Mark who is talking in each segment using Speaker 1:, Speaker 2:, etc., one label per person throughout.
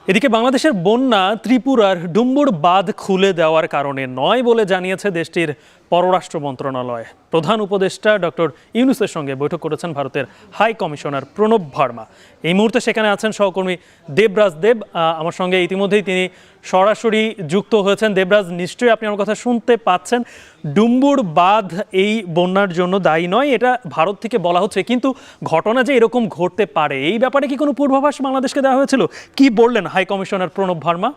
Speaker 1: এদিকে বাংলাদেশের বন্যা ত্রিপুরার ডুম্বুর বাঁধ খুলে দেওয়ার কারণে নয় বলে জানিয়েছে দেশটির পররাষ্ট্র মন্ত্রণালয়। প্রধান উপদেষ্টা ডক্টর ইউনূসের সঙ্গে বৈঠক করেছেন ভারতের হাই কমিশনার প্রণব ভার্মা। এই মুহূর্তে সেখানে আছেন সহকর্মী দেবরাজ দেব। আমার সঙ্গে ইতিমধ্যেই তিনি সরাসরি যুক্ত হয়েছেন। দেবরাজ, নিশ্চয়ই আপনি আমার কথা শুনতে পাচ্ছেন। ডুম্বুর বাঁধ এই বন্যার জন্য দায়ী নয়, এটা ভারত থেকে বলা হচ্ছে, কিন্তু ঘটনা যে এরকম ঘটতে পারে এই ব্যাপারে কি কোনো পূর্বাভাস বাংলাদেশকে দেওয়া হয়েছিল? কি বললেন হাই কমিশনার প্রণব ভার্মা?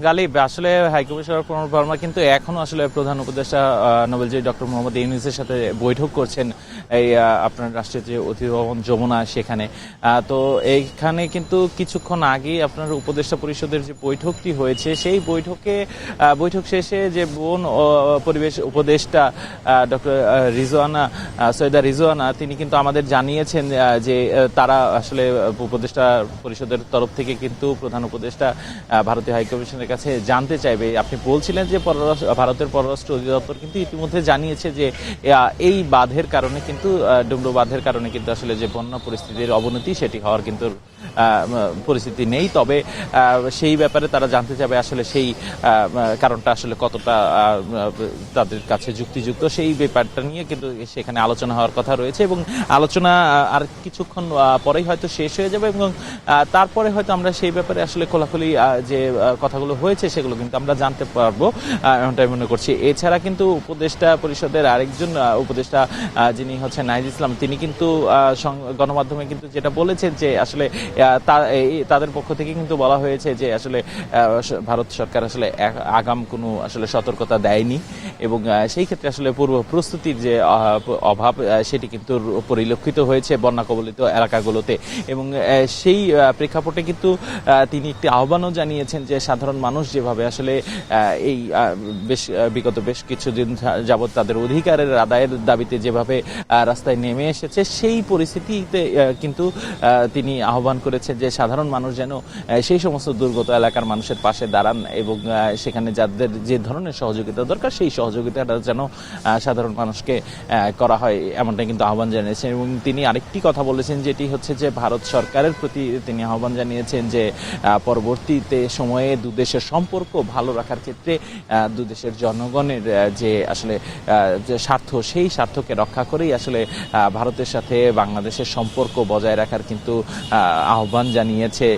Speaker 2: গালিব, আসলে হাইকমিশনার প্রণব ভার্মা কিন্তু এখনো আসলে প্রধান উপদেষ্টা নোবেলজয়ী ডক্টর মোহাম্মদ ইউনূসের সাথে বৈঠক করছেন এই আপনার রাষ্ট্রীয় যে অতিথি ভবন যমুনা সেখানে। তো এইখানে কিন্তু কিছুক্ষণ আগে আপনার উপদেষ্টা পরিষদের যে বৈঠকটি হয়েছে সেই বৈঠক শেষে যে বন পরিবেশ উপদেষ্টা ডক্টর সৈয়দা রিজওয়ানা তিনি কিন্তু আমাদের জানিয়েছেন যে তারা আসলে উপদেষ্টা পরিষদের তরফ থেকে কিন্তু প্রধান উপদেষ্টা ভারতীয় হাইকমিশনের কাছে জানতে চাইবে। আপনি বলছিলেন যে ভারতের পররাষ্ট্র অধিদপ্তর কিন্তু ইতিমধ্যে জানিয়েছে যে এই বাঁধের কারণে কিন্তু ডুমরু বাঁধের কারণে কিন্তু আসলে যে বন্যা পরিস্থিতির অবনতি সেটি হওয়ার কিন্তু পরিস্থিতি নেই। তবে সেই ব্যাপারে তারা জানতে চাবে আসলে সেই কারণটা আসলে কতটা তাদের কাছে যুক্তিযুক্ত, সেই ব্যাপারটা নিয়ে কিন্তু সেখানে আলোচনা হওয়ার কথা রয়েছে এবং আলোচনা আর কিছুক্ষণ পরেই হয়তো শেষ হয়ে যাবে এবং তারপরে হয়তো আমরা সেই ব্যাপারে আসলে খোলাখুলি যে কথাগুলো হয়েছে সেগুলো কিন্তু আমরা জানতে পারবো, এমনটাই মনে করছি। এছাড়া কিন্তু উপদেষ্টা পরিষদের আরেকজন উপদেষ্টা যিনি হচ্ছেন নাহিদ ইসলাম, তিনি কিন্তু গণমাধ্যমে কিন্তু যেটা বলেছেন যে আসলে তাদের পক্ষ থেকে কিন্তু বলা হয়েছে যে আসলে ভারত সরকার আসলে আগাম কোনো আসলে সতর্কতা দেয়নি এবং সেই ক্ষেত্রে আসলে পূর্ব প্রস্তুতির যে অভাব সেটি কিন্তু পরিলক্ষিত হয়েছে বন্যা কবলিত এলাকাগুলোতে এবং সেই প্রেক্ষাপটে কিন্তু তিনি একটি আহ্বানও জানিয়েছেন যে সাধারণ মানুষ যেভাবে আসলে এই বিগত বেশ কিছুদিন যাবৎ তাদের অধিকারের আদায়ের দাবিতে যেভাবে রাস্তায় নেমে এসেছে সেই পরিস্থিতিতে কিন্তু তিনি আহ্বান করেছেন যে সাধারণ মানুষ যেন সেই সমস্ত দুর্গত এলাকার মানুষের পাশে দাঁড়ান এবং সেখানে যাদের যে ধরনের সহযোগিতা দরকার সেই সহযোগিতাটা যেন সাধারণ মানুষকে করা হয়, এমনটা কিন্তু আহ্বান জানিয়েছেন। এবং তিনি আরেকটি কথা বলেছেন যেটি হচ্ছে যে ভারত সরকারের প্রতি তিনি আহ্বান জানিয়েছেন যে পরবর্তীতে সময়ে দুদেশের সম্পর্ক ভালো রাখার ক্ষেত্রে দুদেশের জনগণের যে আসলে যে স্বার্থ সেই স্বার্থকে রক্ষা করেই আসলে ভারতের সাথে বাংলাদেশের সম্পর্ক বজায় রাখার কিন্তু আহ্বান জানিয়েছে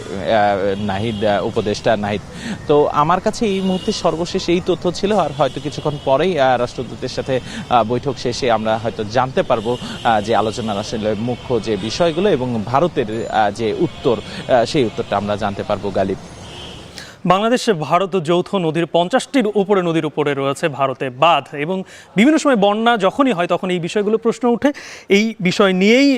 Speaker 2: উপদেষ্টা নাহিদ। তো আমার কাছে এই মুহূর্তে সর্বশেষ এই তথ্য ছিল, আর হয়তো কিছুক্ষণ পরেই রাষ্ট্রদূতের সাথে বৈঠক শেষে আমরা হয়তো জানতে পারবো যে আলোচনার আসলে মুখ্য যে বিষয়গুলো এবং ভারতের যে উত্তর সেই উত্তরটা আমরা জানতে পারবো। গালিব,
Speaker 1: বাংলাদেশে ভারত যৌথ নদীর 50টির উপরে নদীর উপরে রয়েছে ভারতে বাঁধ এবং বিভিন্ন সময় বন্যা যখনই হয় তখন এই বিষয়গুলো প্রশ্ন উঠে। এই বিষয় নিয়েই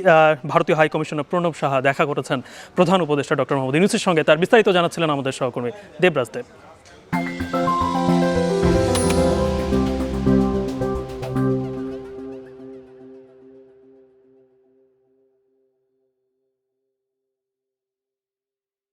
Speaker 1: ভারতীয় হাই কমিশনার প্রণব সাহা দেখা করেছেন প্রধান উপদেষ্টা ডক্টর মোহাম্মদ ইউনূসের সঙ্গে। তার বিস্তারিত জানাচ্ছিলেন আমাদের সহকর্মী দেবরাজ দেব।